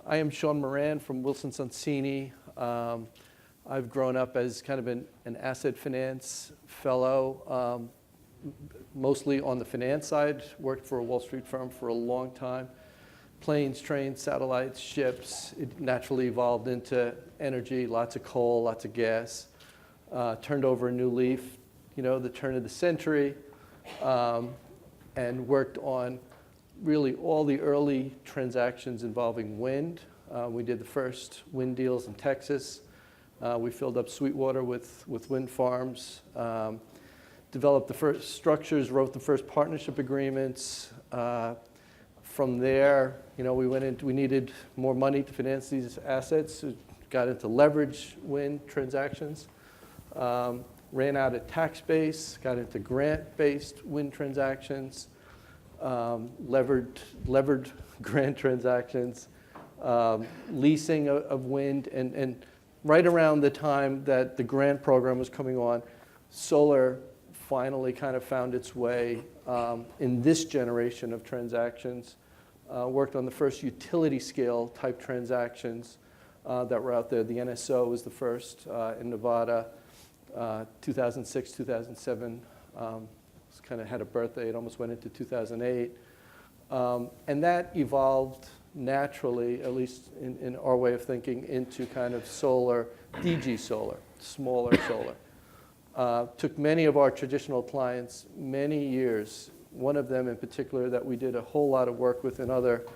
I am Sean Moran from Wilson Sonsini. I've grown up as kind of an asset finance fellow, mostly on the finance side, worked for a Wall Street firm for a long time. Planes, trains, satellites, ships. It naturally evolved into energy, lots of coal, lots of gas. Turned over a new leaf, the turn of the century, and worked on really all the early transactions involving wind. We did the first wind deals in Texas. We filled up Sweetwater with wind farms, developed the first structures, wrote the first partnership agreements. From there, we needed more money to finance these assets. So got into leverage wind transactions. Ran out of tax base, got into grant-based wind transactions, levered grant transactions, leasing of wind, and right around the time that the grant program was coming on, solar finally kind of found its way in this generation of transactions. Worked on the first utility scale type transactions that were out there. The NSO was the first in Nevada, 2006, 2007. Kind of had a birthday. It almost went into 2008. And that evolved naturally, at least in our way of thinking, into kind of solar, DG solar, smaller solar. Took many of our traditional clients many years. One of them in particular that we did a whole lot of work with in other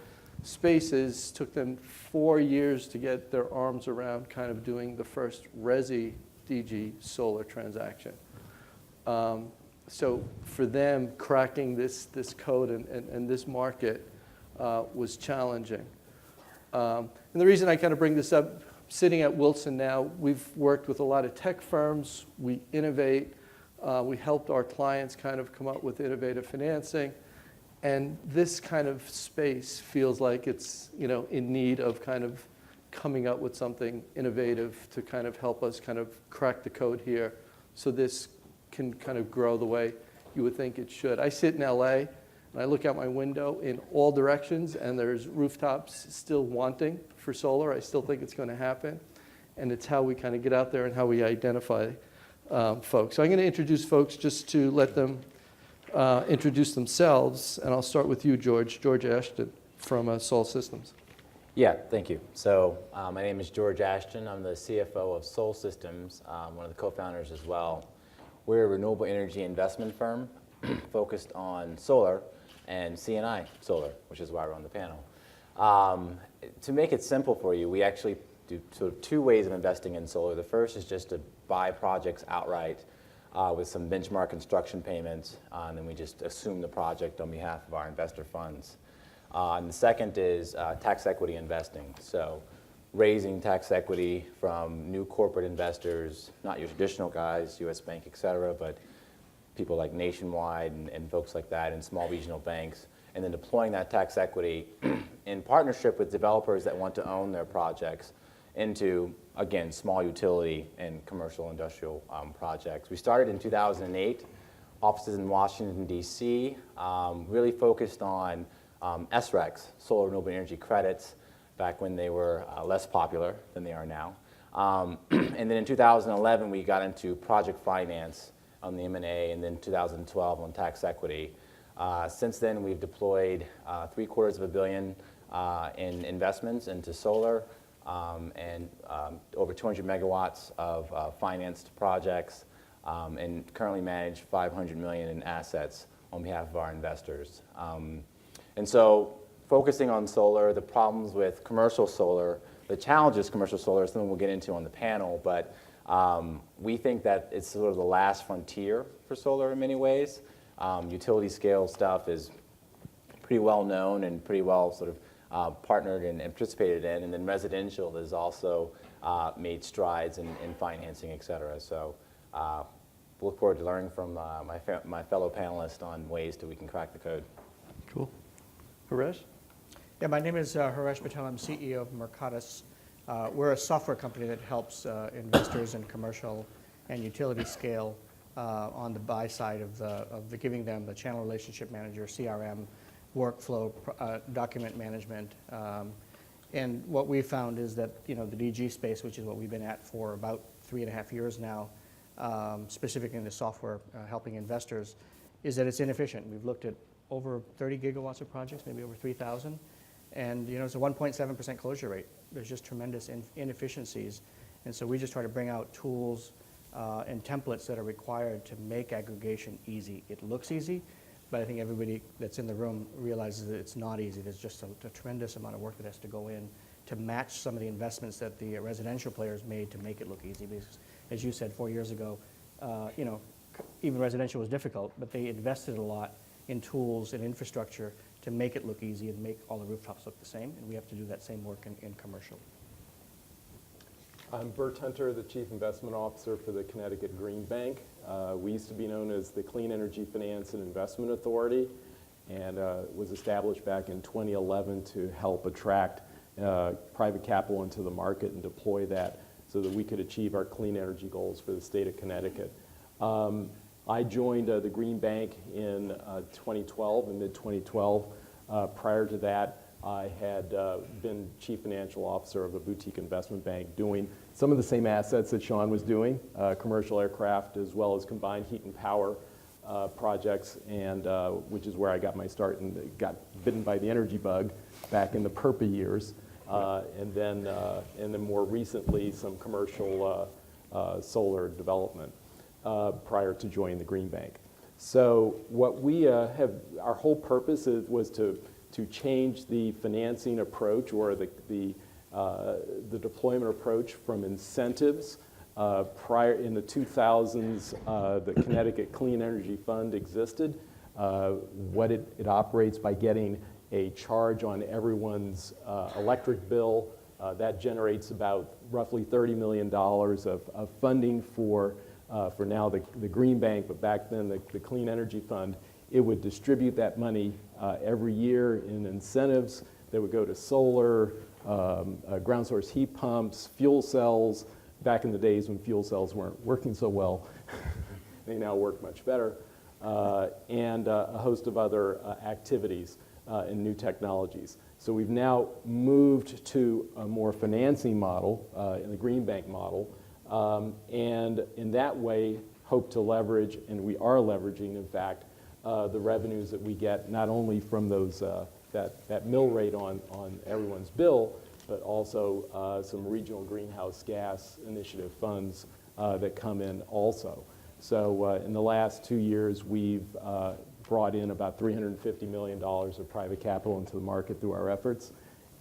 spaces, took them 4 years to get their arms around kind of doing the first resi DG solar transaction. So for them, cracking this code and this market was challenging. And the reason I kind of bring this up, sitting at Wilson now, we've worked with a lot of tech firms. We innovate. We helped our clients kind of come up with innovative financing. And this kind of space feels like it's in need of kind of coming up with something innovative to kind of help us kind of crack the code here so this can kind of grow the way you would think it should. I sit in LA and I look out my window in all directions and there's rooftops still wanting for solar. I still think it's going to happen. And it's how we kind of get out there and how we identify folks. So I'm going to introduce folks just to let them introduce themselves. And I'll start with you, George Ashton from Sol Systems. Yeah, thank you. So my name is George Ashton. I'm the CFO of Sol Systems, one of the co-founders as well. We're a renewable energy investment firm focused on solar and C&I solar, which is why we're on the panel. To make it simple for you, we actually do sort of two ways of investing in solar. The first is just to buy projects outright with some benchmark construction payments, and then we just assume the project on behalf of our investor funds. And the second is tax equity investing. So raising tax equity from new corporate investors, not your traditional guys, US Bank, et cetera, but people like Nationwide and folks like that and small regional banks, and then deploying that tax equity in partnership with developers that want to own their projects into, again, small utility and commercial industrial projects. We started in 2008, offices in Washington, D.C., really focused on SRECs, solar renewable energy credits, back when they were less popular than they are now. And then in 2011, we got into project finance on the M&A, and then 2012 on tax equity. Since then, we've deployed $750 million in investments into solar and over 200 megawatts of financed projects, and currently manage $500 million in assets on behalf of our investors. And so focusing on solar, the problems with commercial solar, the challenges commercial solar is something we'll get into on the panel, but we think that it's sort of the last frontier for solar in many ways. Utility scale stuff is pretty well known and pretty well sort of partnered and participated in, and then residential has also made strides in financing, et cetera. So look forward to learning from my fellow panelists on ways that we can crack the code. Cool. Haresh? Yeah, my name is Haresh Patel. I'm CEO of Mercatus. We're a software company that helps investors in commercial and utility scale on the buy side of the giving them the channel relationship manager, CRM, workflow, document management, And what we found is that, the DG space, which is what we've been at for about 3.5 years now, specifically in the software helping investors, is that it's inefficient. We've looked at over 30 gigawatts of projects, maybe over 3,000, and it's a 1.7% closure rate. There's just tremendous inefficiencies, and so we just try to bring out tools and templates that are required to make aggregation easy. It looks easy, but I think everybody that's in the room realizes that it's not easy. There's just a tremendous amount of work that has to go in to match some of the investments that the residential players made to make it look easy. Because, as you said, 4 years ago, even residential was difficult, but they invested a lot in tools and infrastructure to make it look easy and make all the rooftops look the same, and we have to do that same work in commercial. I'm Bert Hunter, the Chief Investment Officer for the Connecticut Green Bank. We used to be known as the Clean Energy Finance and Investment Authority, and was established back in 2011 to help attract private capital into the market and deploy that so that we could achieve our clean energy goals for the state of Connecticut. I joined the Green Bank in 2012, in mid-2012. Prior to that, I had been Chief Financial Officer of a boutique investment bank doing some of the same assets that Sean was doing, commercial aircraft as well as combined heat and power projects, and which is where I got my start and got bitten by the energy bug back in the PERPA years. And then more recently, some commercial solar development prior to joining the Green Bank. So what we have, our whole purpose was to change the financing approach or the deployment approach from incentives. Prior in the 2000s, the Connecticut Clean Energy Fund existed. What it operates by getting a charge on everyone's electric bill. That generates about roughly $30 million of funding for now the Green Bank, but back then the Clean Energy Fund. It would distribute that money every year in incentives that would go to solar, ground source heat pumps, fuel cells. Back in the days when fuel cells weren't working so well, they now work much better, and a host of other activities and new technologies. So we've now moved to a more financing model in the Green Bank model, and in that way hope to leverage, and we are leveraging, in fact, the revenues that we get not only from those that mill rate on everyone's bill, but also some regional greenhouse gas initiative funds that come in also. So in the last 2 years, we've brought in about $350 million of private capital into the market through our efforts,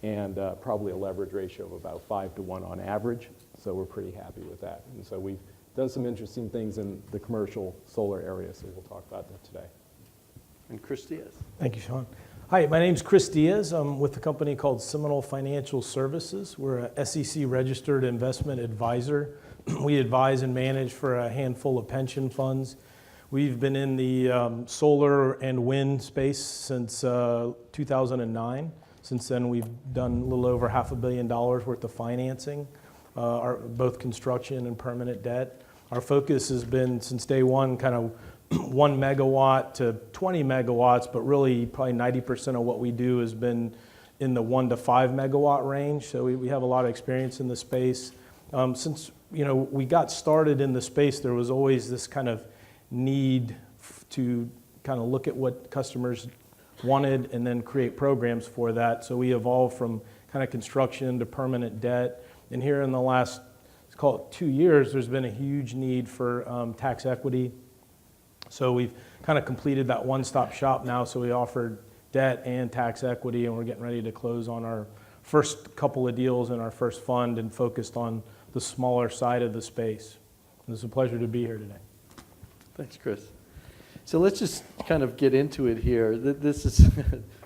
and probably a leverage ratio of about 5 to 1 on average. So we're pretty happy with that. And so we've done some interesting things in the commercial solar area, so we'll talk about that today. And Chris Diaz. Thank you, Sean. Hi, my name's Chris Diaz. I'm with a company called Seminole Financial Services. We're a SEC-registered investment advisor. We advise and manage for a handful of pension funds. We've been in the solar and wind space since 2009. Since then, we've done a little over $500 million worth of financing, both construction and permanent debt. Our focus has been, since day one, kind of 1 megawatt to 20 megawatts, but really probably 90% of what we do has been in the 1 to 5 megawatt range. So we have a lot of experience in the space. Since we got started in the space, there was always this kind of need to kind of look at what customers wanted and then create programs for that. So we evolved from kind of construction to permanent debt. And here in the last, let's call it 2 years, there's been a huge need for tax equity. So we've kind of completed that one-stop shop now. So we offered debt and tax equity, and we're getting ready to close on our first couple of deals in our first fund and focused on the smaller side of the space. And it's a pleasure to be here today. Thanks, Chris. So let's just kind of get into it here. This is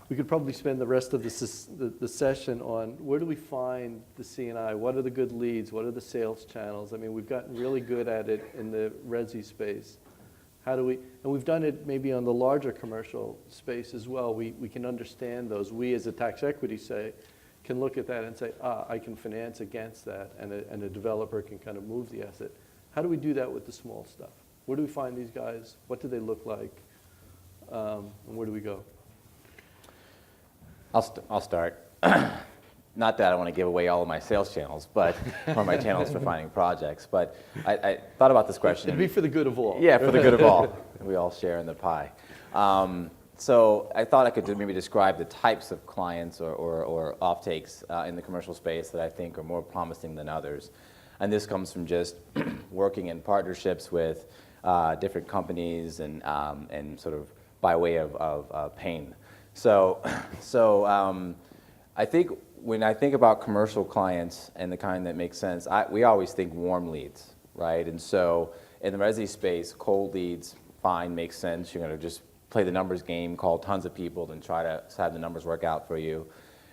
we could probably spend the rest of the session on where do we find the C&I? What are the good leads? What are the sales channels? I mean, we've gotten really good at it in the resi space. How do we, and we've done it maybe on the larger commercial space as well. We can understand those. We as a tax equity can look at that and say, I can finance against that, and a developer can kind of move the asset. How do we do that with the small stuff? Where do we find these guys? What do they look like? And where do we go? I'll start. not that I want to give away all of my sales channels, but or my channels for finding projects. But I thought about this question. It'd be for the good of all. Yeah, for the good of all. We all share in the pie. So I thought I could maybe describe the types of clients or offtakes in the commercial space that I think are more promising than others. And this comes from just working in partnerships with different companies and sort of by way of pain. So I think when I think about commercial clients and the kind that makes sense, we always think warm leads, right? And so in the resi space, cold leads, fine, makes sense. You're going to just play the numbers game, call tons of people, and try to have the numbers work out for you.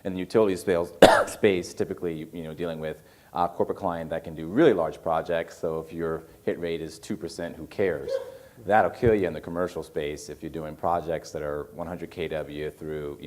In the utility space, typically, dealing with a corporate client that can do really large projects. So if your hit rate is 2%, who cares? That'll kill you in the commercial space if you're doing projects that are 100 kW through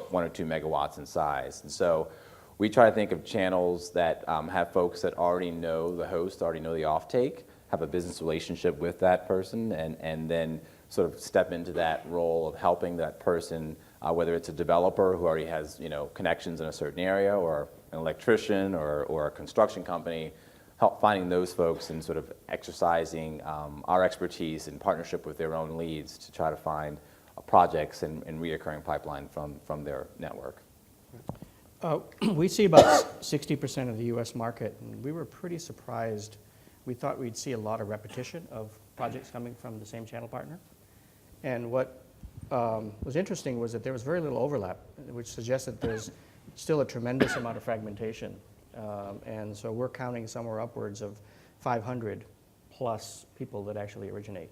1 or 2 megawatts in size. And so we try to think of channels that have folks that already know the host, already know the offtake, have a business relationship with that person, and then sort of step into that role of helping that person, whether it's a developer who already has connections in a certain area, or an electrician, or a construction company, help finding those folks and sort of exercising our expertise in partnership with their own leads to try to find projects and reoccurring pipeline from their network. We see about 60% of the US market, and we were pretty surprised. We thought we'd see a lot of repetition of projects coming from the same channel partner. And what was interesting was that there was very little overlap, which suggests that there's still a tremendous amount of fragmentation. And so we're counting somewhere upwards of 500 plus people that actually originate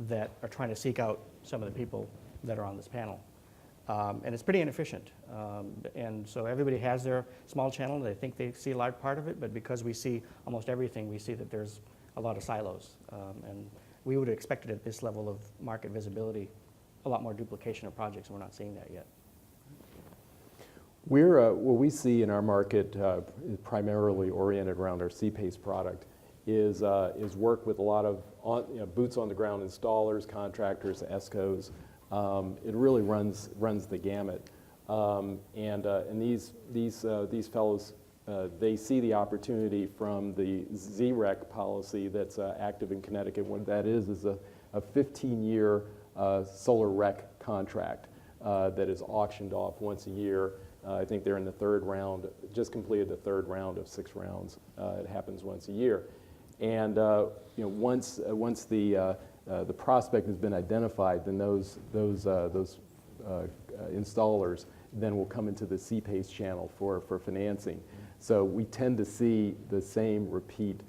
that are trying to seek out some of the people that are on this panel. And it's pretty inefficient. And so everybody has their small channel. They think they see a large part of it, but because we see almost everything, we see that there's a lot of silos. And we would have expected at this level of market visibility a lot more duplication of projects, and we're not seeing that yet. What we see in our market, primarily oriented around our CPACE product, is work with a lot of boots on the ground installers, contractors, ESCOs. It really runs the gamut, and these fellows, they see the opportunity from the ZREC policy that's active in Connecticut. What that is a 15-year solar rec contract that is auctioned off once a year. I think they're in the third round, just completed the third round of 6 rounds. It happens once a year. And once the prospect has been identified, then those installers then will come into the CPACE channel for financing. So we tend to see the same repeat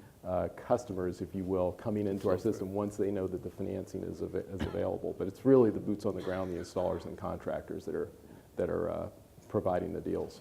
customers, if you will, coming into our system once they know that the financing is available. But it's really the boots on the ground, the installers and contractors that are providing the deals.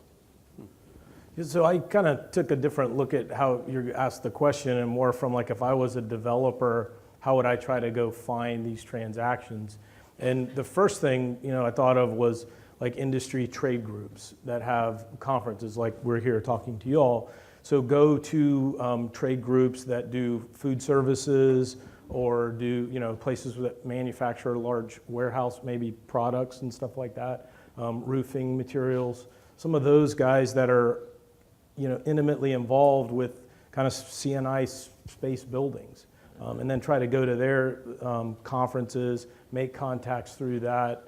So I kind of took a different look at how you asked the question, and more from like, if I was a developer, how would I try to go find these transactions? And the first thing I thought of was like industry trade groups that have conferences like we're here talking to you all. So go to trade groups that do food services or do places that manufacture large warehouse maybe products and stuff like that, roofing materials. Some of those guys that are intimately involved with kind of CNI space buildings, and then try to go to their conferences, make contacts through that.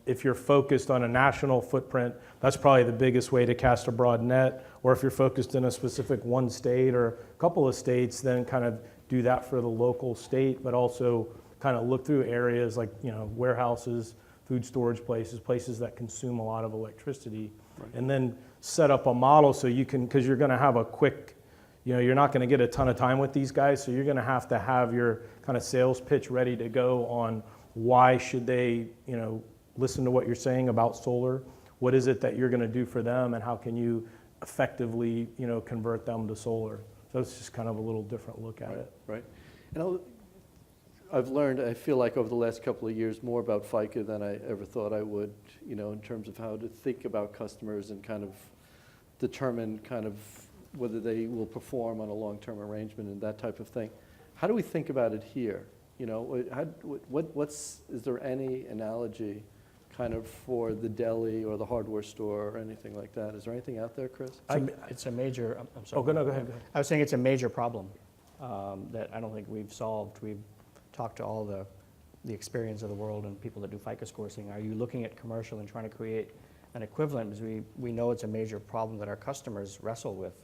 If you're focused on a national footprint, that's probably the biggest way to cast a broad net. Or if you're focused in a specific one state or a couple of states, then kind of do that for the local state, but also kind of look through areas like warehouses, food storage places that consume a lot of electricity, right. And then set up a model so you can, because you're going to have a quick, you're not going to get a ton of time with these guys, so you're going to have your kind of sales pitch ready to go on why should they, listen to what you're saying about solar. What is it that you're going to do for them, and how can you effectively, convert them to solar? So it's just kind of a little different look at it. Right. And I've learned, I feel like over the last couple of years, more about FICA than I ever thought I would, in terms of how to think about customers and kind of determine kind of whether they will perform on a long-term arrangement and that type of thing. How do we think about it here? Is there any analogy kind of for the deli or the hardware store or anything like that. Is there anything out there, Chris? It's a major, I'm sorry. Oh, no, go ahead. I was saying it's a major problem that I don't think we've solved. We've talked to all the experience of the world and people that do FICO score saying, are you looking at commercial and trying to create an equivalent? Because we know it's a major problem that our customers wrestle with,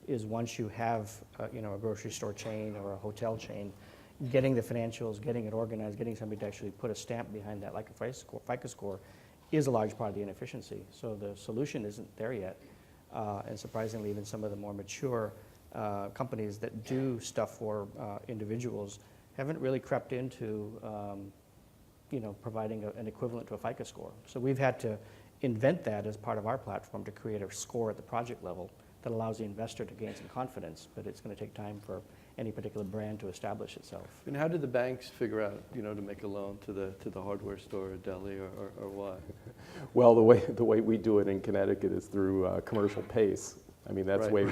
is once you have a grocery store chain or a hotel chain, getting the financials, getting it organized, getting somebody to actually put a stamp behind that like a FICO score is a large part of the inefficiency. So the solution isn't there yet. And surprisingly, even some of the more mature companies that do stuff for individuals haven't really crept into providing an equivalent to a FICO score. So we've had to invent that as part of our platform to create a score at the project level that allows the investor to gain some confidence, but it's going to take time for any particular brand to establish itself. And how did the banks figure out, to make a loan to the hardware store or deli or what? Well, the way we do it in Connecticut is through commercial PACE. I mean, that's Right.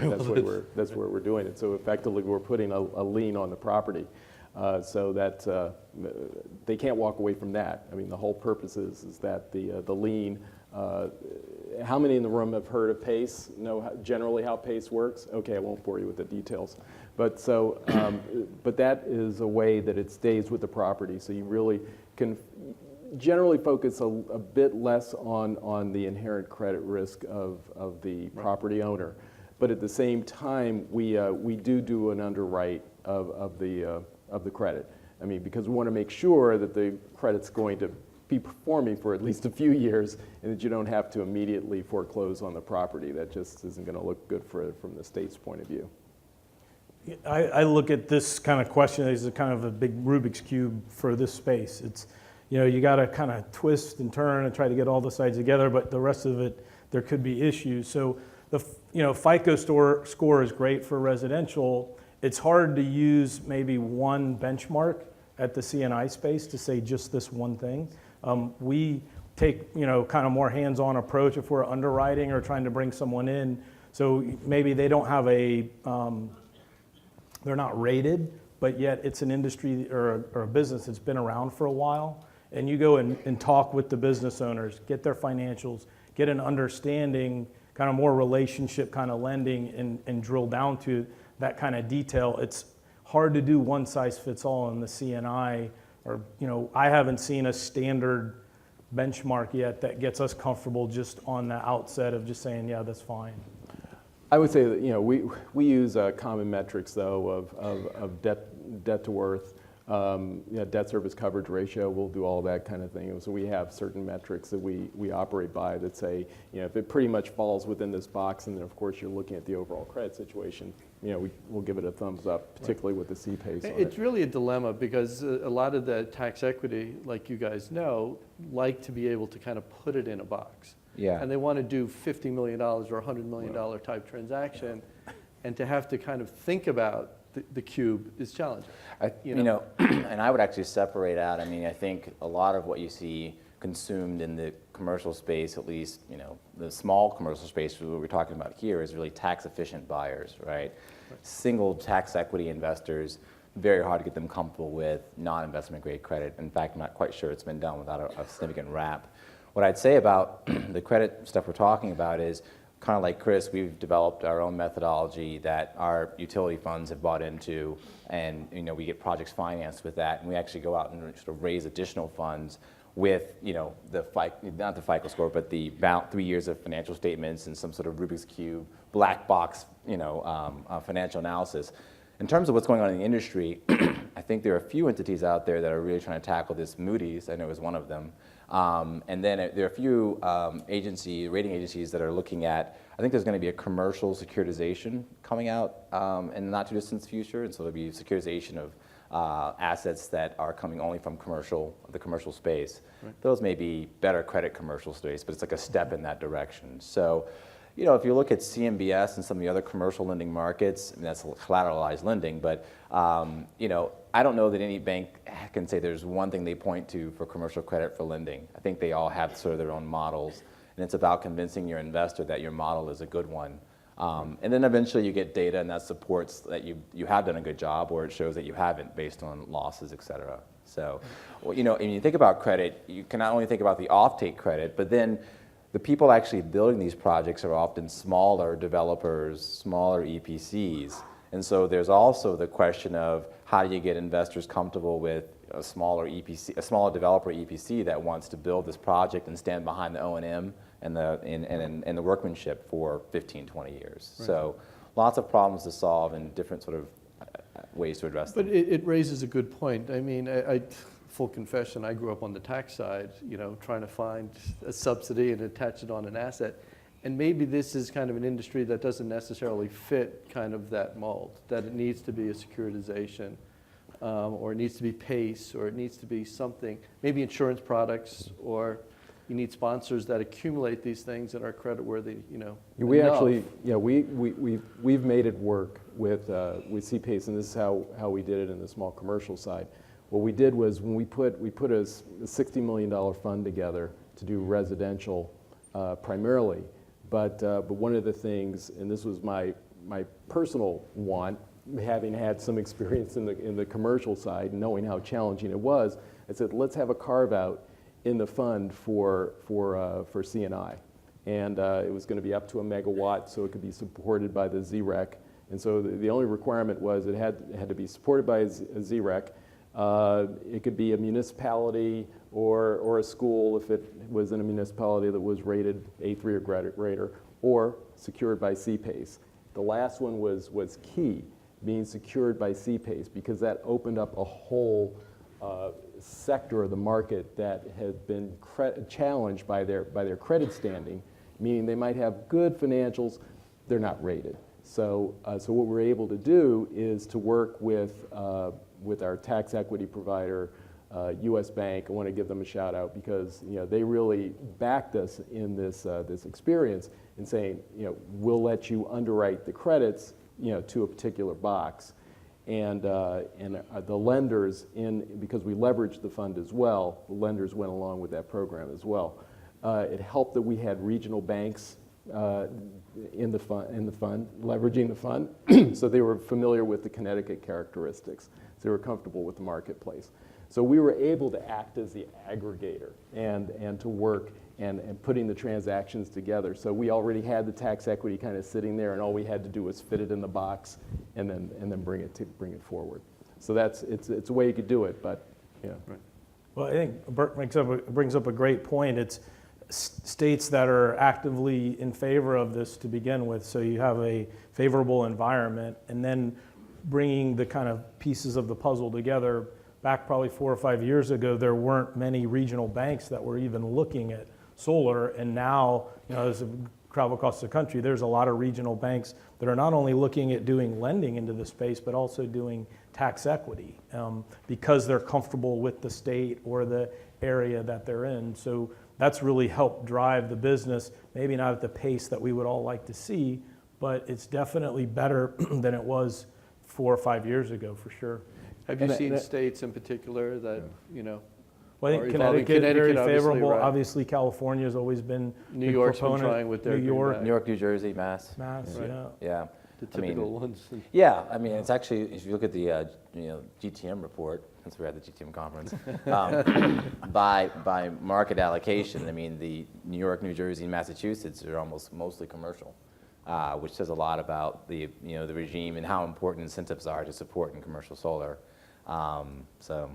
that's where we're doing it. So effectively, we're putting a lien on the property, so that they can't walk away from that. I mean, the whole purpose is that the lien. How many in the room have heard of PACE? Know generally how PACE works? Okay, I won't bore you with the details. But but that is a way that it stays with the property. So you really can generally focus a bit less on the inherent credit risk of the property owner. But at the same time, we do an underwrite of the credit. I mean, because we want to make sure that the credit's going to be performing for at least a few years, and that you don't have to immediately foreclose on the property. That just isn't going to look good from the state's point of view. I look at this kind of question as a kind of a big Rubik's Cube for this space. It's, you got to kind of twist and turn and try to get all the sides together, but the rest of it, there could be issues. So the FICO score is great for residential. It's hard to use maybe one benchmark at the C&I space to say just this one thing. We take, kind of more hands-on approach if we're underwriting or trying to bring someone in. So maybe they don't have they're not rated, but yet it's an industry or a business that's been around for a while. And you go and talk with the business owners, get their financials, get an understanding, kind of more relationship kind of lending, and drill down to that kind of detail. It's hard to do one size fits all in the C&I, or I haven't seen a standard benchmark yet that gets us comfortable just on the outset of just saying, yeah, that's fine. I would say that we use common metrics though of debt to worth, debt service coverage ratio. We'll do all that kind of thing. So we have certain metrics that we operate by that say if it pretty much falls within this box, and then of course you're looking at the overall credit situation, we'll give it a thumbs up, particularly with the CPACE on it. It's really a dilemma because a lot of the tax equity, like you guys know, like to be able to kind of put it in a box. Yeah. And they want to do $50 million or $100 million type transaction, and to have to kind of think about the cube is challenging. And I would actually separate out. I mean, I think a lot of what you see consumed in the commercial space, at least, the small commercial space, what we're talking about here, is really tax efficient buyers, right? Single tax equity investors, very hard to get them comfortable with non-investment grade credit. In fact, I'm not quite sure it's been done without a significant wrap. What I'd say about the credit stuff we're talking about is, kind of like Chris, we've developed our own methodology that our utility funds have bought into, and we get projects financed with that, and we actually go out and sort of raise additional funds with not the FICO score, but the 3 years of financial statements and some sort of Rubik's Cube black box financial analysis. In terms of what's going on in the industry, I think there are a few entities out there that are really trying to tackle this. Moody's, I know, is one of them. And then there are a few rating agencies that are looking at, I think there's going to be a commercial securitization coming out in the not too distant future. And so there'll be securitization of assets that are coming only from the commercial space. Right. Those may be better credit commercial space, but it's like a step in that direction. So, if you look at CMBS and some of the other commercial lending markets, that's collateralized lending, but I don't know that any bank can say there's one thing they point to for commercial credit for lending. I think they all have sort of their own models, and it's about convincing your investor that your model is a good one. And then eventually you get data, and that supports that you have done a good job, or it shows that you haven't based on losses, et cetera. So, well, you know, when you think about credit, you can not only think about the offtake credit, but then the people actually building these projects are often smaller developers, smaller EPCs. And so there's also the question of how do you get investors comfortable with a smaller EPC, a smaller developer EPC that wants to build this project and stand behind the O&M and the workmanship for 15, 20 years. Right. So lots of problems to solve and different sort of ways to address them. But it raises a good point. I mean, full confession, I grew up on the tax side, you know, trying to find a subsidy and attach it on an asset. And maybe this is kind of an industry that doesn't necessarily fit kind of that mold, that it needs to be a securitization, or it needs to be PACE, or it needs to be something, maybe insurance products, or you need sponsors that accumulate these things and are creditworthy, you know. We enough. actually, yeah, we've made it work with CPACE, and this is how we did it in the small commercial side. What we did was when we put a $60 million fund together to do residential primarily, but one of the things, and this was my personal want, having had some experience in the commercial side, and knowing how challenging it was, I said, let's have a carve out in the fund for C&I. And it was going to be up to 1 megawatt, so it could be supported by the ZREC. And so the only requirement was it had to be supported by a ZREC. It could be a municipality or a school if it was in a municipality that was rated A3 or greater, or secured by CPACE. The last one was key, being secured by CPACE, because that opened up a whole sector of the market that had been challenged by their credit standing, meaning they might have good financials, they're not rated. So what we're able to do is to work with our tax equity provider, US Bank. I want to give them a shout out because they really backed us in this experience in saying, we'll let you underwrite the credits to a particular box. And the lenders, because we leveraged the fund as well, the lenders went along with that program as well. It helped that we had regional banks in the fund, leveraging the fund, so they were familiar with the Connecticut characteristics. So they were comfortable with the marketplace. So we were able to act as the aggregator and to work and putting the transactions together. So we already had the tax equity kind of sitting there, and all we had to do was fit it in the box and then bring it forward. So it's a way you could do it, but yeah. Right. Well, I think Bert brings up a great point. It's states that are actively in favor of this to begin with, so you have a favorable environment, and then bringing the kind of pieces of the puzzle together. Back probably 4 or 5 years ago, there weren't many regional banks that were even looking at solar, and now, as I travel across the country, there's a lot of regional banks that are not only looking at doing lending into the space, but also doing tax equity because they're comfortable with the state or the area that they're in. So that's really helped drive the business, maybe not at the pace that we would all like to see, but it's definitely better than it was 4 or 5 years ago, for sure. Have you seen states in particular that, Well, I think are Connecticut, very obviously, favorable. right. Obviously, California has always been New big York's been proponent. trying with their New York, New York, New Jersey, Mass. Mass, Right. Yeah. the typical ones. Yeah, I mean, it's actually, if you look at the GTM report, since we're at the GTM conference, by market allocation, I mean, the New York, New Jersey, and Massachusetts are almost mostly commercial, which says a lot about the the regime and how important incentives are to support in commercial solar. So,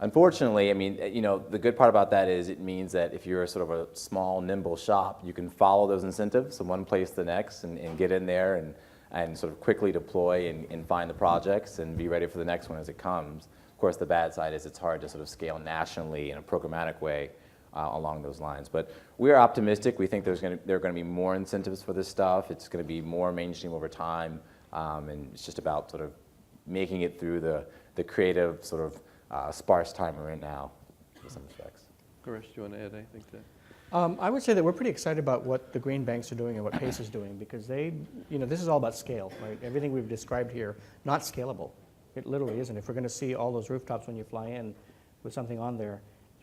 unfortunately, I mean, the good part about that is it means that if you're sort of a small, nimble shop, you can follow those incentives from one place to the next and get in there and sort of quickly deploy and find the projects and be ready for the next one as it comes. Of course, the bad side is it's hard to sort of scale nationally in a programmatic way along those lines. But we are optimistic. We think there are going to be more incentives for this stuff. It's going to be more mainstream over time, and it's just about sort of making it through the creative sort of sparse time we're in now, in some respects. Harish, do you want to add anything to that? I would say that we're pretty excited about what the green banks are doing and what PACE is doing, because they, this is all about scale, right? Everything we've described here, not scalable. It literally isn't. If we're going to see all those rooftops when you fly in with something on there,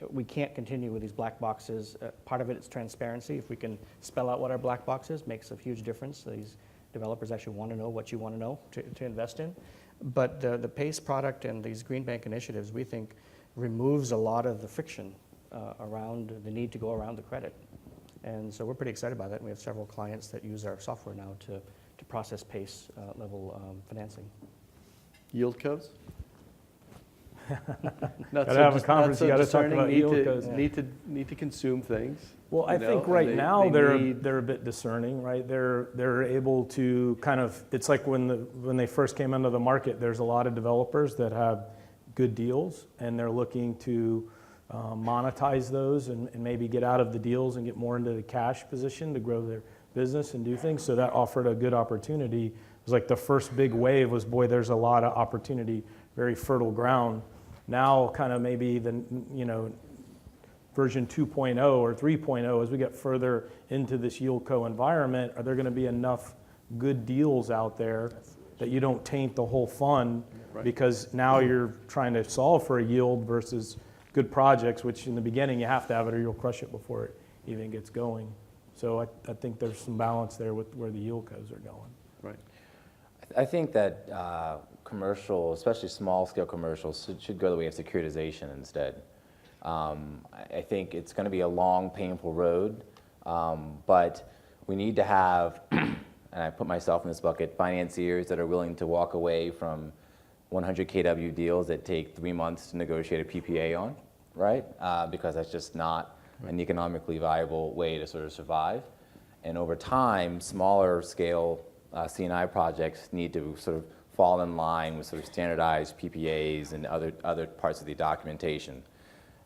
we can't continue with these black boxes. Part of it is transparency. If we can spell out what our black box is, makes a huge difference. These developers actually want to know what you want to know to invest in. But the PACE product and these green bank initiatives, we think, removes a lot of the friction around the need to go around the credit. And so we're pretty excited about that. We have several clients that use our software now to process PACE level financing. Yield codes? Gotta have a conference, you gotta talk about yield codes. Need to consume things. Well, I you know, think and right now they need- they're a bit discerning, right? They're able to kind of, it's like when they first came into the market, there's a lot of developers that have good deals and they're looking to monetize those and maybe get out of the deals and get more into the cash position to grow their business and do things. So that offered a good opportunity. It was like the first big wave was, boy, there's a lot of opportunity, very fertile ground. Now kind of maybe the, version 2.0 or 3.0, as we get further into this yieldco environment, are there going to be enough good deals out there that you don't taint the whole fund? Right. Because now you're trying to solve for a yield versus good projects, which in the beginning you have to have it or you'll crush it before it even gets going. So I think there's some balance there with where the yieldcos are going. Right. I think that commercial, especially small-scale commercials, should go the way of securitization instead. I think it's going to be a long, painful road, but we need to have, and I put myself in this bucket, financiers that are willing to walk away from 100 kW deals that take 3 months to negotiate a PPA on, right? Because that's just not an economically viable way to sort of survive. And over time, smaller scale C&I projects need to sort of fall in line with sort of standardized PPAs and other parts of the documentation.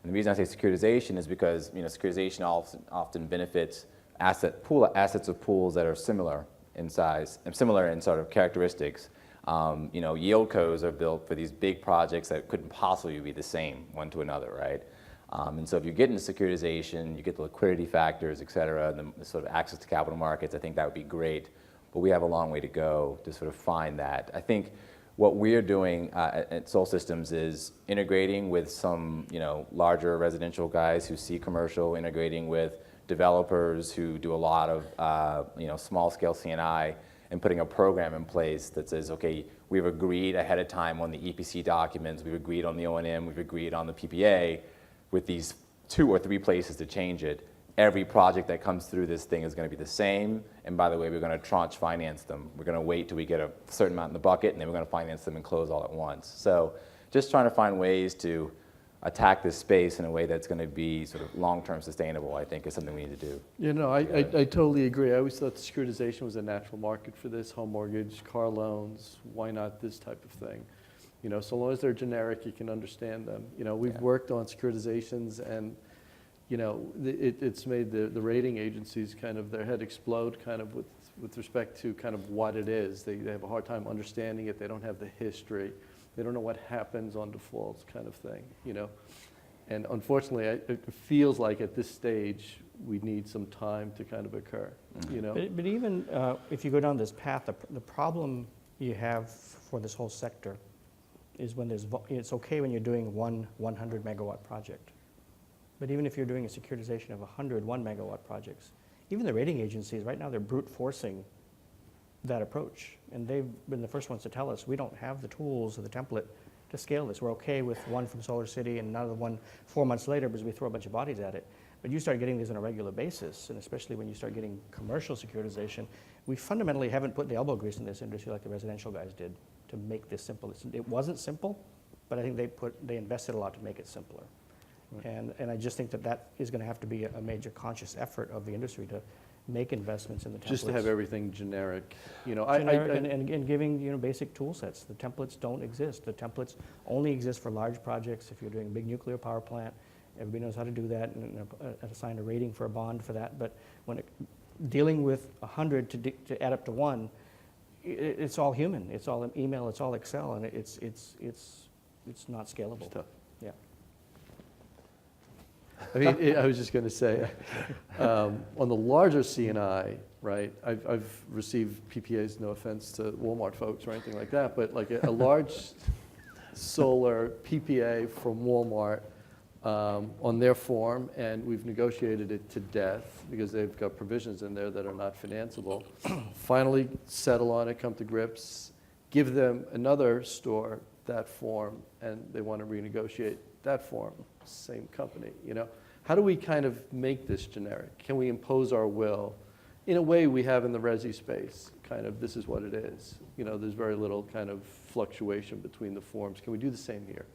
And the reason I say securitization is because securitization often benefits assets of pools that are similar in size and similar in sort of characteristics. Yieldcos are built for these big projects that couldn't possibly be the same one to another, right? And so if you get into securitization, you get the liquidity factors, et cetera, and the sort of access to capital markets, I think that would be great. But we have a long way to go to sort of find that. I think what we're doing at Sol Systems is integrating with some, larger residential guys who see commercial, integrating with developers who do a lot of, small-scale C&I, and putting a program in place that says, okay, we've agreed ahead of time on the EPC documents, we've agreed on the O&M, we've agreed on the PPA, with these 2 or 3 places to change it. Every project that comes through this thing is going to be the same. And by the way, we're going to tranche finance them. We're going to wait till we get a certain amount in the bucket, and then we're going to finance them and close all at once. So just trying to find ways to attack this space in a way that's going to be sort of long-term sustainable, I think, is something we need to do. I totally agree. I always thought securitization was a natural market for this, home mortgage, car loans, why not this type of thing? So long as they're generic, you can understand them. We've worked on securitizations and it's made the rating agencies kind of their head explode kind of with respect to kind of what it is. They have a hard time understanding it. They don't have the history. They don't know what happens on defaults kind of thing, And unfortunately, it feels like at this stage, we need some time to kind of occur, But even if you go down this path, the problem you have for this whole sector is when it's okay when you're doing one 100 megawatt project. But even if you're doing a securitization of 100 1 megawatt projects, even the rating agencies, right now they're brute forcing that approach. And they've been the first ones to tell us, we don't have the tools or the template to scale this. We're okay with one from Solar City and another one 4 months later because we throw a bunch of bodies at it. But you start getting these on a regular basis, and especially when you start getting commercial securitization, we fundamentally haven't put the elbow grease in this industry like the residential guys did to make this simple. It wasn't simple, but I think they invested a lot to make it simpler. Right. And I just think that is going to have to be a major conscious effort of the industry to make investments in the templates. Just to have everything generic. And giving basic tool sets. The templates don't exist. The templates only exist for large projects. If you're doing a big nuclear power plant, everybody knows how to do that and assign a rating for a bond for that. But when dealing with 100 to add up to 1, it's all human. It's all email. It's all Excel, and it's not scalable. It's tough. Yeah. I was just going to say, on the larger C&I, right, I've received PPAs, no offense to Walmart folks or anything like that, but like a large solar PPA from Walmart on their form, and we've negotiated it to death because they've got provisions in there that are not financeable. Finally settle on it, come to grips, give them another store that form, and they want to renegotiate that form, same company, you know? How do we kind of make this generic? Can we impose our will? In a way we have in the resi space, kind of this is what it is. You know, there's very little kind of fluctuation between the forms. Can we do the same here?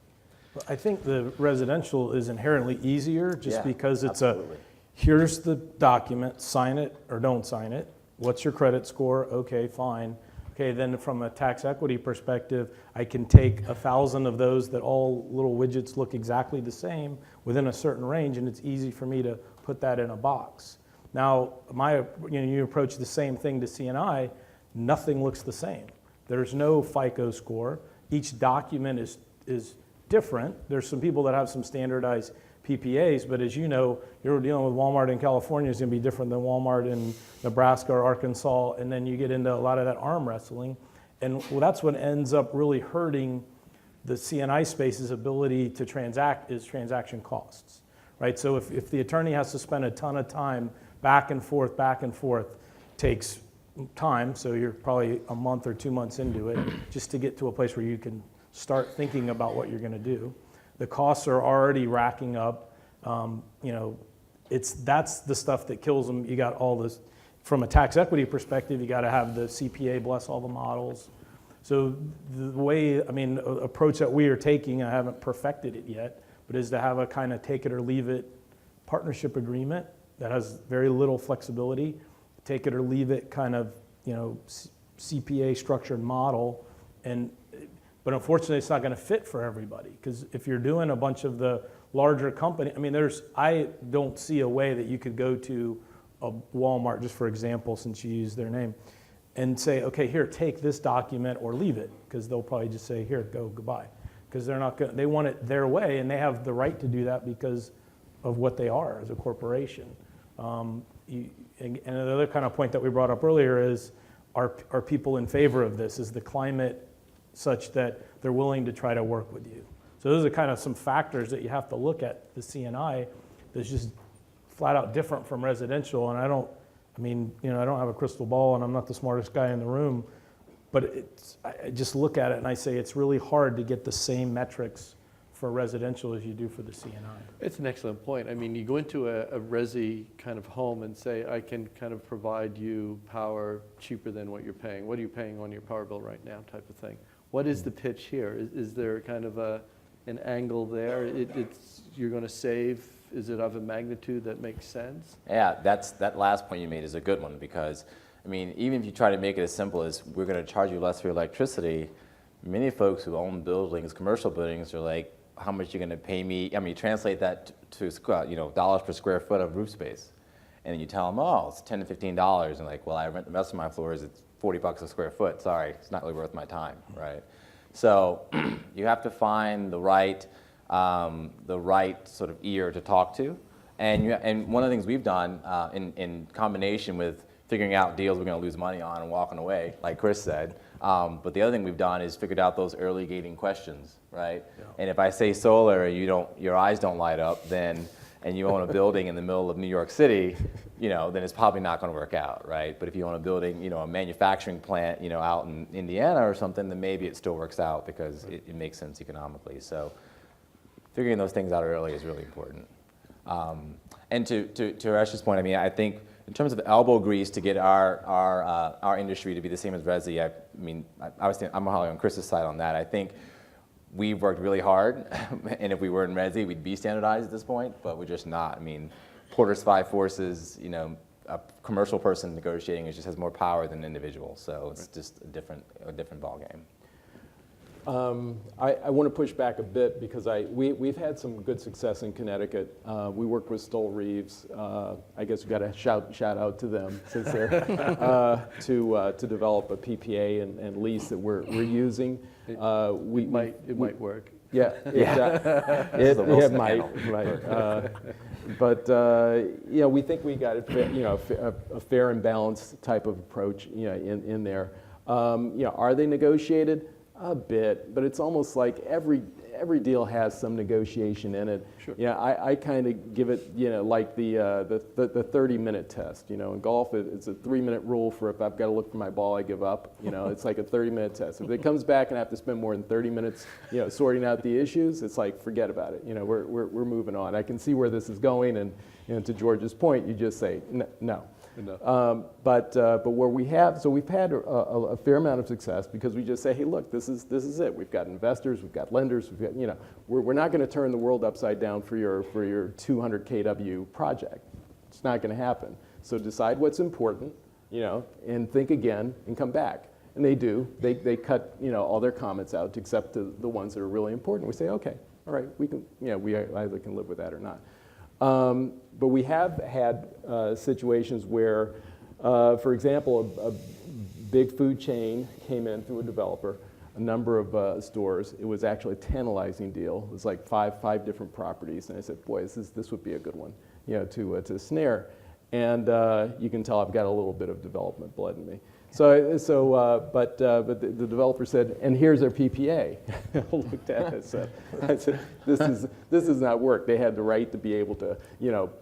I think the residential is inherently easier just Yeah, because it's absolutely. here's the document, sign it or don't sign it. What's your credit score? Okay, fine. Okay, then from a tax equity perspective, I can take 1,000 of those that all little widgets look exactly the same within a certain range, and it's easy for me to put that in a box. Now, you approach the same thing to CNI, nothing looks the same. There's no FICO score. Each document is different. There's some people that have some standardized PPAs, but as you know, you're dealing with Walmart in California is going to be different than Walmart in Nebraska or Arkansas, and then you get into a lot of that arm wrestling. And well, that's what ends up really hurting the CNI space's ability to transact is transaction costs, right? So if the attorney has to spend a ton of time back and forth, takes time, so you're probably a month or 2 months into it, just to get to a place where you can start thinking about what you're going to do. The costs are already racking up. You know, that's the stuff that kills them. You got all this, from a tax equity perspective, you got to have the CPA bless all the models. So the way, approach that we are taking, I haven't perfected it yet, but is to have a kind of take it or leave it partnership agreement that has very little flexibility, take it or leave it kind of, you know, CPA structured model. But unfortunately, it's not going to fit for everybody, because if you're doing a bunch of the larger company, I don't see a way that you could go to a Walmart, just for example, since you use their name, and say, okay, here, take this document or leave it, because they'll probably just say, here, go, goodbye, because they're not going. They want it their way, and they have the right to do that because of what they are as a corporation. And the other kind of point that we brought up earlier is, are people in favor of this? Is the climate such that they're willing to try to work with you? So those are kind of some factors that you have to look at the CNI that's just flat out different from residential. And I don't have a crystal ball and I'm not the smartest guy in the room, but I just look at it and I say it's really hard to get the same metrics for residential as you do for the CNI. It's an excellent point. I mean, you go into a resi kind of home and say, I can kind of provide you power cheaper than what you're paying. What are you paying on your power bill right now, type of thing. What is the pitch here? Is there kind of an angle there? You're going to save. Is it of a magnitude that makes sense? Yeah, that last point you made is a good one, because, even if you try to make it as simple as we're going to charge you less for electricity, many folks who own buildings, commercial buildings, are like, how much you're going to pay me? You translate that to dollars per square foot of roof space, and then you tell them, oh, it's $10 to $15, and like, well, I rent the rest of my floors. It's $40 a square foot. Sorry, it's not really worth my time, right? So you have to find the right sort of ear to talk to, and one of the things we've done in combination with figuring out deals we're going to lose money on and walking away, like Chris said. But the other thing we've done is figured out those early gating questions, right? Yeah. And if I say solar and your eyes don't light up, and you own a building in the middle of New York City, then it's probably not going to work out, right? But if you own a building, a manufacturing plant, out in Indiana or something, then maybe it still works out because it makes sense economically. So figuring those things out early is really important. And to Aresh's point, I think in terms of elbow grease to get our industry to be the same as resi, I'm probably on Chris's side on that. I think we've worked really hard, and if we were in resi, we'd be standardized at this point, but we're just not. Porter's five forces, a commercial person negotiating just has more power than an individual, so it's just a different ballgame. I want to push back a bit because we've had some good success in Connecticut. We worked with Stoll Reeves. I guess we got to shout out to them since they're to develop a PPA and lease that we're using. It might work. Yeah, it might, right. But we think we got a fair and balanced type of approach in there. Are they negotiated? A bit, but it's almost like every every deal has some negotiation in it. Sure. Yeah, I kind of give it, like the 30-minute test. In golf, it's a 3-minute rule for if I've got to look for my ball, I give up. It's like a 30-minute test. If it comes back and I have to spend more than 30 minutes, sorting out the issues, it's like, forget about it. We're moving on. I can see where this is going, and to George's point, you just say, no. But where we've had a fair amount of success because we just say, hey, look, this is it. We've got investors, we've got lenders, we've got, we're not going to turn the world upside down for your 200 kW project. It's not going to happen. So decide what's important, and think again and come back. And they do. They cut all their comments out except the ones that are really important. We say, okay, all right, we can we either can live with that or not. But we have had situations where, for example, a big food chain came in through a developer, a number of stores. It was actually a tantalizing deal. It was like five different properties, and I said, boy, this would be a good one, to snare. And you can tell I've got a little bit of development blood in me. But the developer said, and here's our PPA. I looked at it and said, this does not work. They had the right to be able to,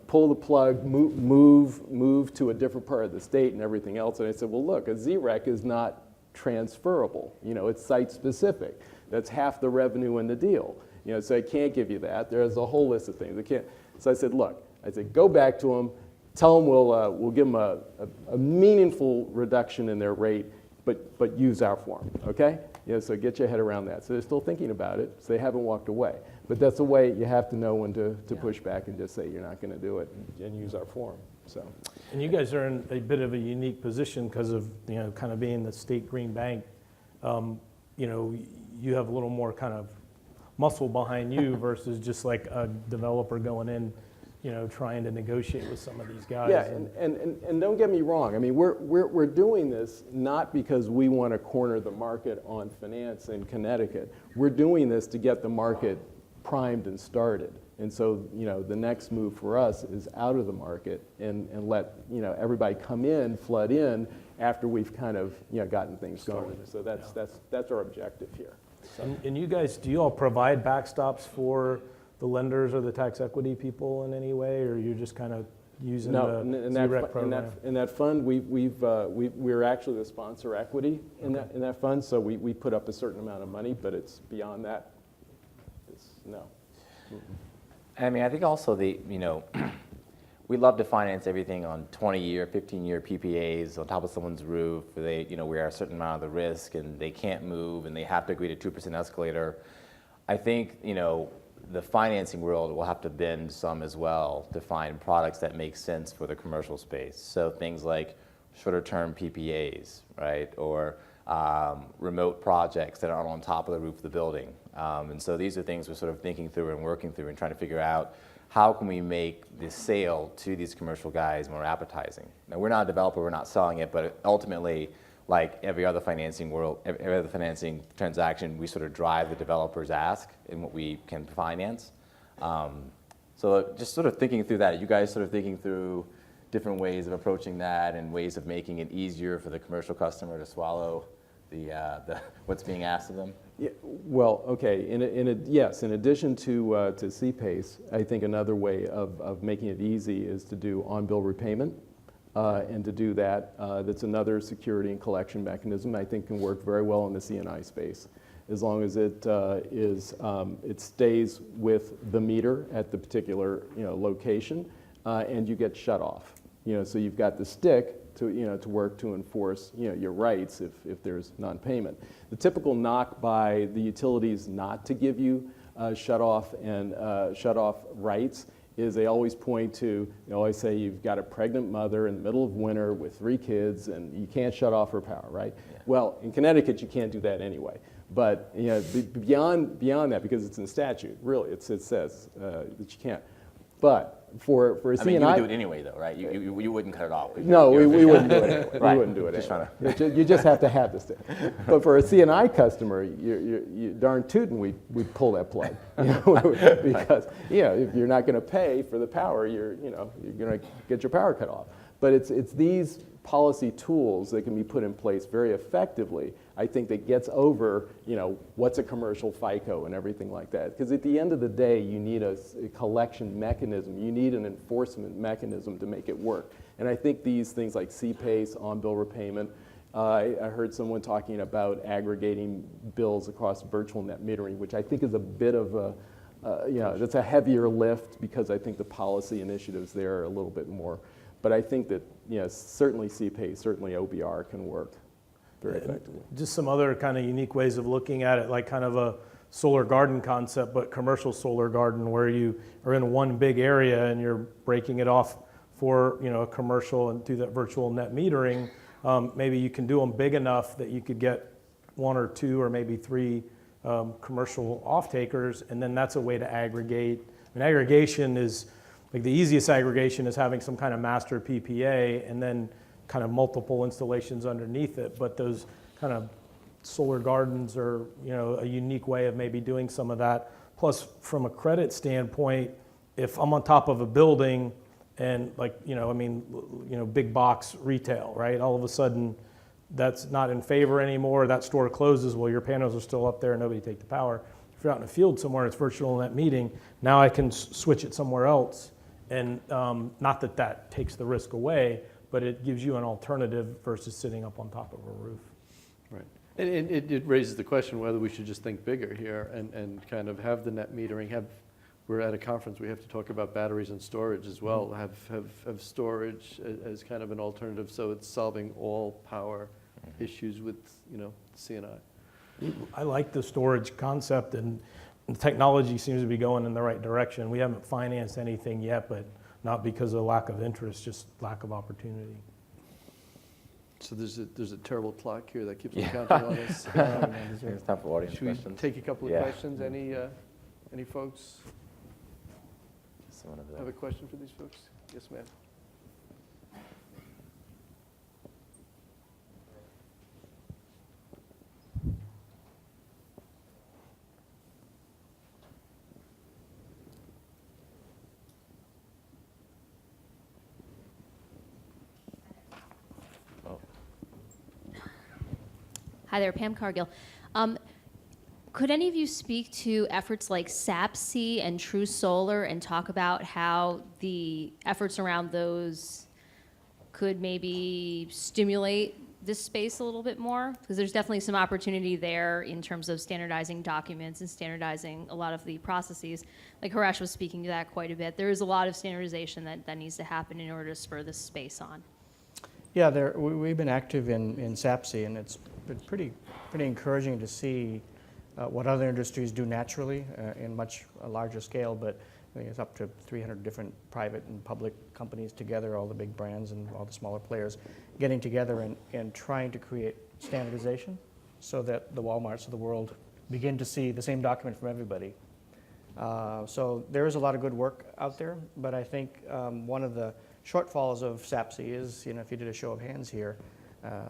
pull the plug, move to a different part of the state and everything else. And I said, well, look, a ZREC is not transferable. It's site specific. That's half the revenue in the deal. So I can't give you that. There's a whole list of things. I can't. So I said, look, go back to them. Tell them we'll give them a meaningful reduction in their rate, but use our form, okay? So get your head around that. So they're still thinking about it, so they haven't walked away. But that's a way you have to know when to push back and just say you're not going to do it and use our form. So. And you guys are in a bit of a unique position because of, kind of being the state green bank. You have a little more kind of muscle behind you versus just like a developer going in, trying to negotiate with some of these guys. Yeah, and don't get me wrong. I mean, we're doing this not because we want to corner the market on finance in Connecticut. We're doing this to get the market primed and started. And so, the next move for us is out of the market and let, everybody come in, flood in after we've kind of, gotten things going. So that's our objective here. So. And you guys, do you all provide backstops for the lenders or the tax equity people in any way, or you're just kind of using the ZREC program? In that fund, we're actually the sponsor equity in that fund, so we put up a certain amount of money, but it's beyond that. No. I mean, I think also we love to finance everything on 20-year, 15-year PPAs on top of someone's roof. They, wear a certain amount of the risk, and they can't move, and they have to agree to 2% escalator. I think, the financing world will have to bend some as well to find products that make sense for the commercial space. So things like shorter-term PPAs, right, or remote projects that aren't on top of the roof of the building. And so these are things we're sort of thinking through and working through and trying to figure out how can we make the sale to these commercial guys more appetizing. Now, we're not a developer, we're not selling it, but ultimately, like every other financing transaction, we sort of drive the developer's ask in what we can finance. So just sort of thinking through that, you guys sort of thinking through different ways of approaching that and ways of making it easier for the commercial customer to swallow the what's being asked of them? Yeah, well, okay. Yes. In addition to CPACE, I think another way of making it easy is to do on-bill repayment, and to do that, that's another security and collection mechanism I think can work very well in the C&I space, as long as it stays with the meter at the particular location, and you get shut off. So you've got the stick to work to enforce your rights if there's non-payment. The typical knock by the utilities not to give you shut off rights is they always point to, they always say you've got a pregnant mother in the middle of winter with 3 kids and you can't shut off her power, right? Yeah. Well, in Connecticut you can't do that anyway. But beyond that, because it's in statute, really, it says that you can't. But for a C&I, you would do it anyway, though, right? You wouldn't cut it off. No, we wouldn't do it anyway. Right. We wouldn't do it anyway. You just have to have the stick. But for a C&I customer, you darn tootin' we pull that plug, because if you're not going to pay for the power, you're going to get your power cut off. But it's these policy tools that can be put in place very effectively, I think that gets over, what's a commercial FICO and everything like that. Because at the end of the day, you need a collection mechanism. You need an enforcement mechanism to make it work. And I think these things like CPACE, on-bill repayment, I heard someone talking about aggregating bills across virtual net metering, which I think is a bit of a, that's a heavier lift because I think the policy initiatives there are a little bit more. But I think that, certainly CPACE, certainly OBR can work very effectively. Just some other kind of unique ways of looking at it, like kind of a solar garden concept, but commercial solar garden where you are in one big area and you're breaking it off for a commercial and through that virtual net metering. Maybe you can do them big enough that you could get 1 or 2 or maybe 3 commercial off-takers, and then that's a way to aggregate. And aggregation is, like the easiest aggregation is having some kind of master PPA and then kind of multiple installations underneath it. But those kind of solar gardens are, a unique way of maybe doing some of that. Plus, from a credit standpoint, if I'm on top of a building and big box retail, right? All of a sudden, that's not in favor anymore. That store closes. Well, your panels are still up there and nobody take the power. If you're out in a field somewhere, it's virtual net meeting. Now I can switch it somewhere else. And not that that takes the risk away, but it gives you an alternative versus sitting up on top of a roof. Right. And it raises the question whether we should just think bigger here and kind of have the net metering, we're at a conference, we have to talk about batteries and storage as well, have storage as kind of an alternative, so it's solving all power issues with, C&I. I like the storage concept, and the technology seems to be going in the right direction. We haven't financed anything yet, but not because of lack of interest, just lack of opportunity. So there's a terrible clock here that keeps me counting on us. It's time for audience Should we questions. take a couple of Yeah. questions? Any folks Someone over there. have a question for these folks? Yes, ma'am. Hi there, Pam Cargill. Could any of you speak to efforts like SAPC and True Solar and talk about how the efforts around those could maybe stimulate this space a little bit more? Because there's definitely some opportunity there in terms of standardizing documents and standardizing a lot of the processes. Like Harash was speaking to that quite a bit. There is a lot of standardization that needs to happen in order to spur this space on. Yeah, we've been active in SAPC, and it's been pretty encouraging to see what other industries do naturally in much larger scale, but I think it's up to 300 different private and public companies together, all the big brands and all the smaller players, getting together and trying to create standardization so that the Walmarts of the world begin to see the same document from everybody. So there is a lot of good work out there, but I think one of the shortfalls of SAPC is, if you did a show of hands here,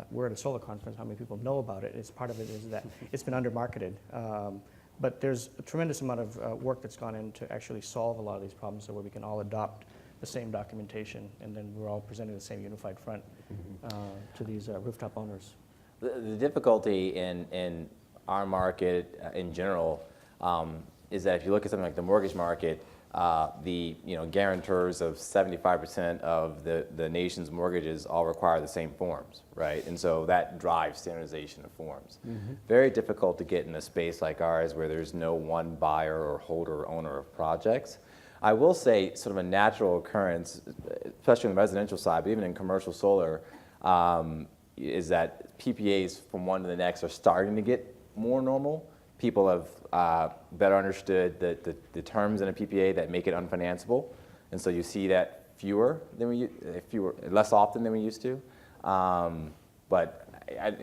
we're at a solar conference, how many people know about it? It's part of it is that it's been under-marketed. But there's a tremendous amount of work that's gone in to actually solve a lot of these problems so where we can all adopt the same documentation and then we're all presenting the same unified front to these rooftop owners. The difficulty in our market in general is that if you look at something like the mortgage market, the guarantors of 75% of the nation's mortgages all require the same forms, right? And so that drives standardization of forms. Very difficult to get in a space like ours where there's no one buyer or holder or owner of projects. I will say sort of a natural occurrence, especially on the residential side, but even in commercial solar, is that PPAs from one to the next are starting to get more normal. People have better understood the terms in a PPA that make it unfinanceable, and so you see that less often than we used to. But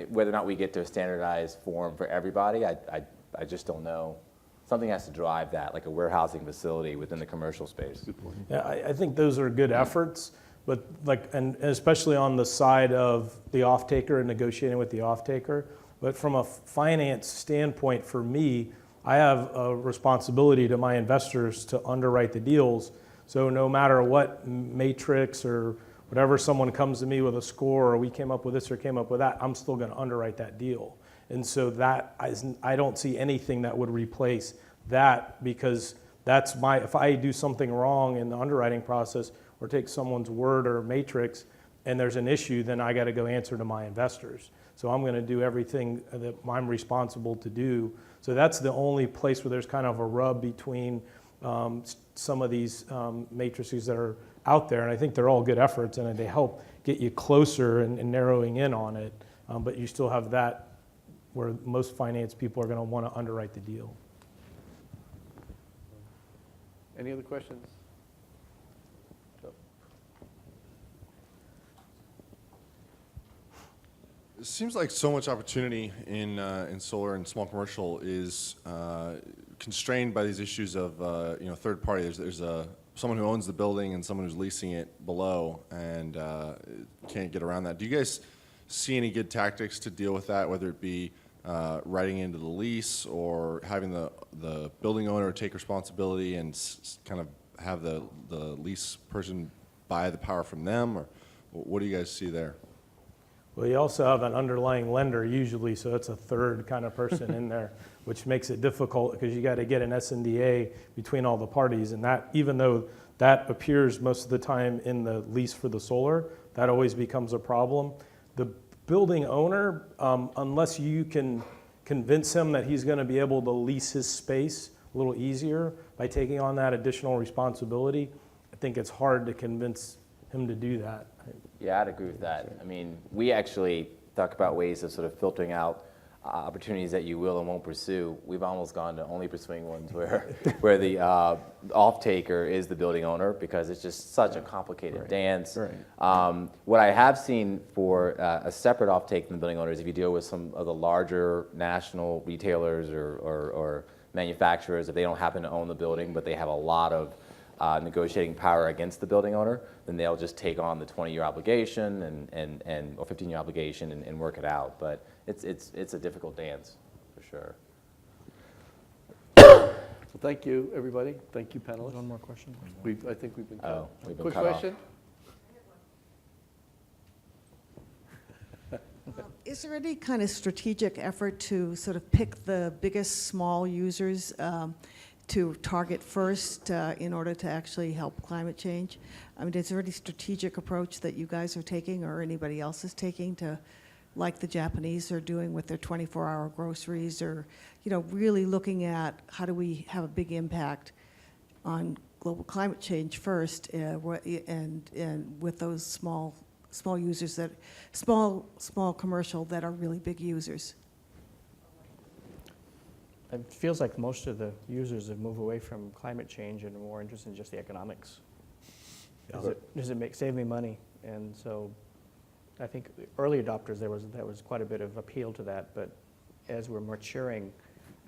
whether or not we get to a standardized form for everybody, I just don't know. Something has to drive that, like a warehousing facility within the commercial space. Good point. Yeah, I think those are good efforts, but and especially on the side of the off-taker and negotiating with the off-taker. But from a finance standpoint, for me, I have a responsibility to my investors to underwrite the deals. So no matter what matrix or whatever someone comes to me with a score, or we came up with this or came up with that, I'm still going to underwrite that deal. And so that I don't see anything that would replace that, because that's if I do something wrong in the underwriting process or take someone's word or matrix and there's an issue, then I got to go answer to my investors. So I'm going to do everything that I'm responsible to do. So that's the only place where there's kind of a rub between some of these matrices that are out there. And I think they're all good efforts, and they help get you closer and narrowing in on it. But you still have that where most finance people are going to want to underwrite the deal. Any other questions? It seems like so much opportunity in solar and small commercial is constrained by these issues of third party. There's someone who owns the building and someone who's leasing it below, and can't get around that. Do you guys see any good tactics to deal with that, whether it be writing into the lease or having the building owner take responsibility and kind of have the lease person buy the power from them, or what do you guys see there? Well, you also have an underlying lender usually, so it's a third kind of person in there, which makes it difficult because you got to get an SNDA between all the parties, and that, even though that appears most of the time in the lease for the solar, that always becomes a problem. The building owner, unless you can convince him that he's going to be able to lease his space a little easier by taking on that additional responsibility, I think it's hard to convince him to do that. Yeah, I'd agree with that. I mean, we actually talk about ways of sort of filtering out opportunities that you will and won't pursue. We've almost gone to only pursuing ones where the off-taker is the building owner, because it's just such a complicated dance. Right. What I have seen for a separate off-take from the building owner is if you deal with some of the larger national retailers or manufacturers, if they don't happen to own the building, but they have a lot of negotiating power against the building owner, then they'll just take on the 20-year obligation or 15-year obligation and work it out. But it's a difficult dance, for sure. Well, thank you, everybody. Thank you, panelists. One more question. I think we've been cut. Oh, we've been Quick cut off. question? Is there any kind of strategic effort to sort of pick the biggest small users to target first in order to actually help climate change? I mean, is there any strategic approach that you guys are taking or anybody else is taking to, like the Japanese are doing with their 24-hour groceries, or, really looking at how do we have a big impact on global climate change first, and with those small users, that small commercial that are really big users? It feels like most of the users have moved away from climate change and are more interested in just the economics. Does it save me money? And so I think early adopters, there was quite a bit of appeal to that, but as we're maturing,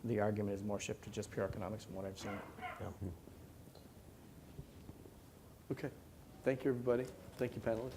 the argument is more shift to just pure economics from what I've seen. Yeah. Okay. Thank you, everybody. Thank you, panelists.